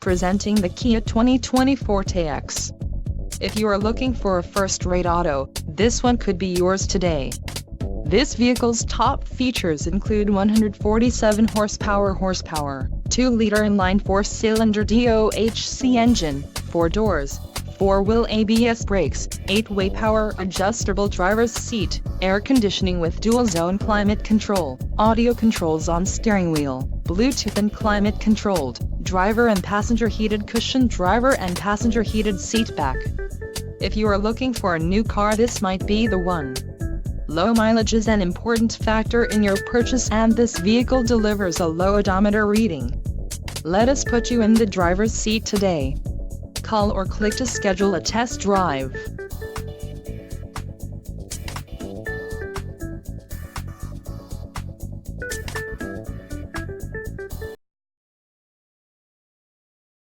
Presenting the Kia 2020 Forte EX. If you are looking for a first-rate auto, this one could be yours today. This vehicle's top features include 147 horsepower, 2-liter inline 4-cylinder DOHC engine, 4 doors, 4-wheel ABS brakes, 8-way power adjustable driver's seat, air conditioning with dual-zone climate control, audio controls on steering wheel, Bluetooth and climate-controlled, driver and passenger heated cushion, driver and passenger heated seat back. If you are looking for a new car, this might be the one. Low mileage is an important factor in your purchase, and this vehicle delivers a low odometer reading. Let us put you in the driver's seat today. Call or click to schedule a test drive.